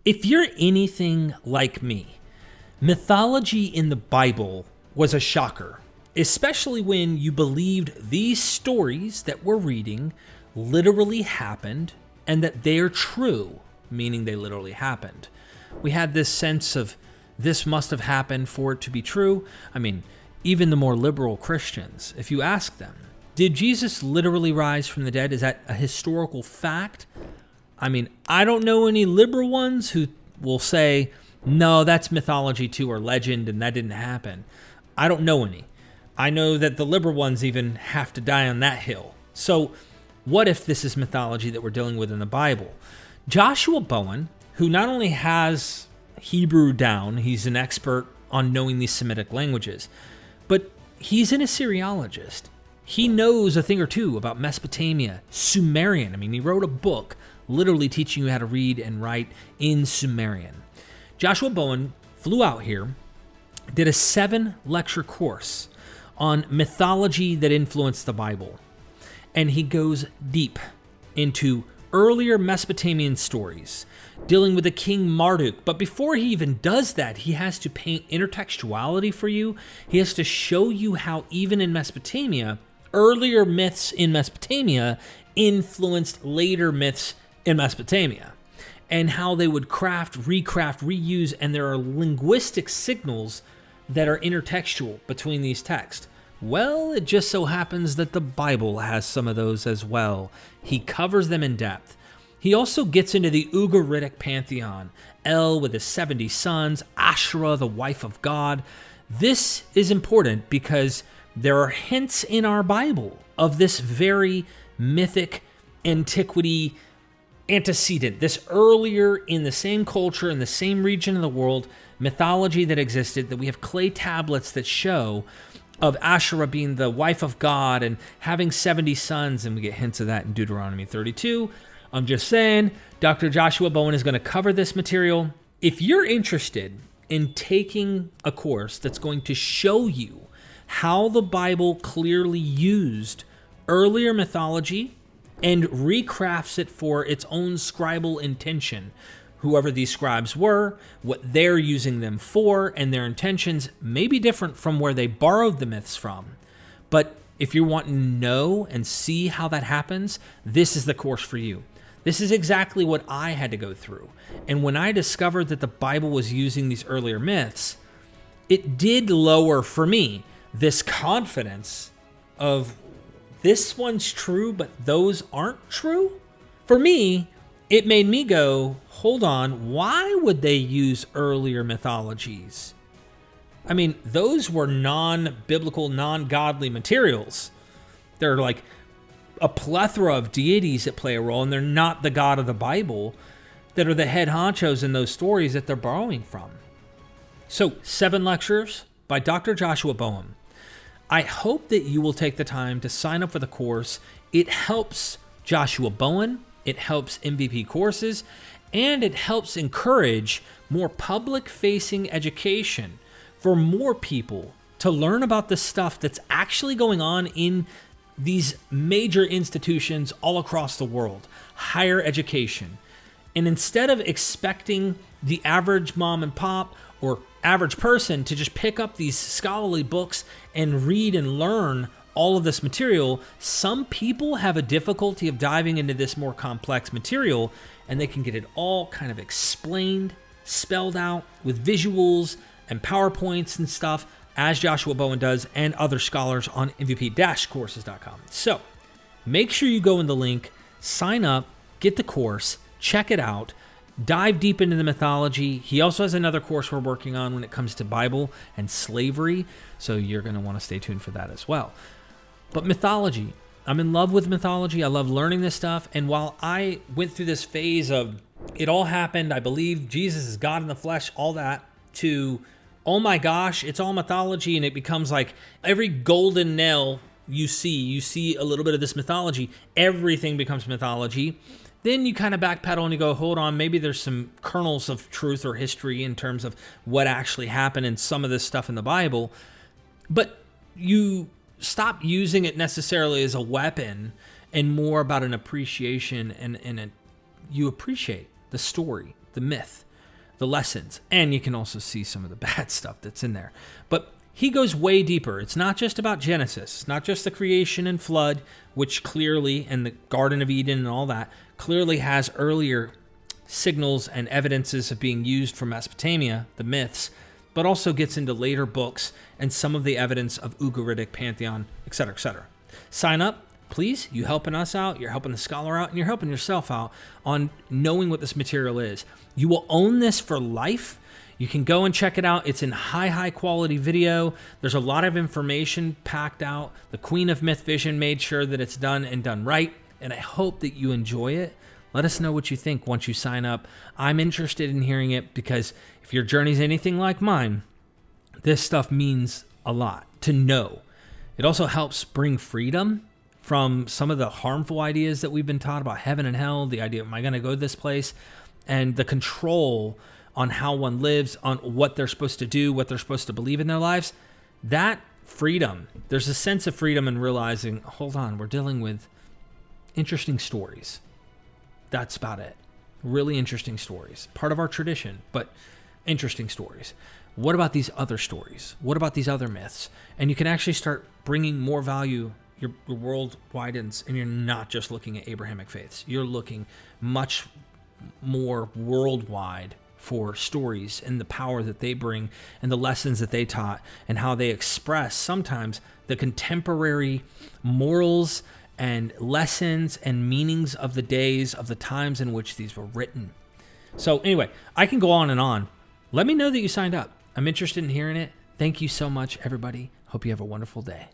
If you're anything like me, mythology in the Bible was a shocker, especially when you believed these stories that we're reading literally happened and that they're true, meaning they literally happened. We had this sense of this must have happened for it to be true. I mean, even the more liberal Christians, if you ask them, did Jesus literally rise from the dead? Is that a historical fact? I mean, I don't know any liberal ones who will say, no, that's mythology too, or legend, and that didn't happen. I don't know any. I know that the liberal ones even have to die on that hill. So what if this is mythology that we're dealing with in the Bible? Joshua Bowen, who not only has Hebrew down, he's an expert on knowing these Semitic languages, but he's an Assyriologist. He knows a thing or two about Mesopotamia, Sumerian. I mean, he wrote a book literally teaching you how to read and write in Sumerian. Joshua Bowen flew out here, did a 7-lecture course on mythology that influenced the Bible. And he goes deep into earlier Mesopotamian stories, dealing with the king Marduk. But before he even does that, he has to paint intertextuality for you. He has to show you how even in Mesopotamia, earlier myths in Mesopotamia influenced later myths in Mesopotamia, and how they would craft, recraft, reuse, and there are linguistic signals that are intertextual between these texts. Well, it just so happens that the Bible has some of those as well. He covers them in depth. He also gets into the Ugaritic pantheon, El with his 70 sons, Asherah, the wife of God. This is important because there are hints in our Bible of this very mythic antiquity antecedent, this earlier in the same culture, in the same region of the world, mythology that existed, that we have clay tablets that show of Asherah being the wife of God and having 70 sons, and we get hints of that in Deuteronomy 32. I'm just saying, Dr. Joshua Bowen is going to cover this material. If you're interested in taking a course that's going to show you how the Bible clearly used earlier mythology and recrafts it for its own scribal intention, whoever these scribes were, what they're using them for, and their intentions may be different from where they borrowed the myths from. But if you're wanting to know and see how that happens, this is the course for you. This is exactly what I had to go through. And when I discovered that the Bible was using these earlier myths, it did lower for me this confidence of this one's true, but those aren't true. For me, it made me go, hold on, why would they use earlier mythologies? I mean, those were non-biblical, non-godly materials. They're like a plethora of deities that play a role, and they're not the God of the Bible that are the head honchos in those stories that they're borrowing from. So, 7 lectures by Dr. Joshua Bowen. I hope that you will take the time to sign up for the course. It helps Joshua Bowen, it helps MVP courses, and it helps encourage more public-facing education for more people to learn about the stuff that's actually going on in these major institutions all across the world, higher education. And instead of expecting the average mom and pop or average person to just pick up these scholarly books and read and learn all of this material, some people have a difficulty of diving into this more complex material, and they can get it all kind of explained, spelled out with visuals and PowerPoints and stuff, as Joshua Bowen does and other scholars on MVP-courses.com. So make sure you go in the link, sign up, get the course, check it out, dive deep into the mythology. He also has another course we're working on when it comes to Bible and slavery, so you're going to want to stay tuned for that as well. But mythology, I'm in love with mythology. I love learning this stuff. And while I went through this phase of it all happened, I believe Jesus is God in the flesh, all that, to, oh my gosh, it's all mythology, and it becomes like every golden nail you see a little bit of this mythology, everything becomes mythology. Then you kind of backpedal and you go, hold on, maybe there's some kernels of truth or history in terms of what actually happened in some of this stuff in the Bible. But you stop using it necessarily as a weapon and more about an appreciation, and you appreciate the story, the myth, the lessons. And you can also see some of the bad stuff that's in there. But he goes way deeper. It's not just about Genesis. It's not just the creation and flood, which clearly, and the Garden of Eden and all that, clearly has earlier signals and evidences of being used from Mesopotamia, the myths, but also gets into later books and some of the evidence of Ugaritic pantheon, etc., etc. Sign up, please. You helping us out, you're helping the scholar out, and you're helping yourself out on knowing what this material is. You will own this for life. You can go and check it out. It's in high quality video. There's a lot of information packed out. The Queen of MythVision made sure that it's done and done right, and I hope that you enjoy it. Let us know what you think once you sign up. I'm interested in hearing it because if your journey's anything like mine, this stuff means a lot to know. It also helps bring freedom from some of the harmful ideas that we've been taught about heaven and hell, the idea, am I going to go to this place? And the control on how one lives, on what they're supposed to do, what they're supposed to believe in their lives. That freedom, there's a sense of freedom in realizing, hold on, we're dealing with interesting stories. That's about it. Really interesting stories. Part of our tradition, but interesting stories. What about these other stories? What about these other myths? And you can actually start bringing more value. Your world widens, and you're not just looking at Abrahamic faiths. You're looking much more worldwide for stories and the power that they bring and the lessons that they taught and how they express sometimes the contemporary morals and lessons and meanings of the days, of the times in which these were written. So anyway, I can go on and on. Let me know that you signed up. I'm interested in hearing it. Thank you so much, everybody. Hope you have a wonderful day.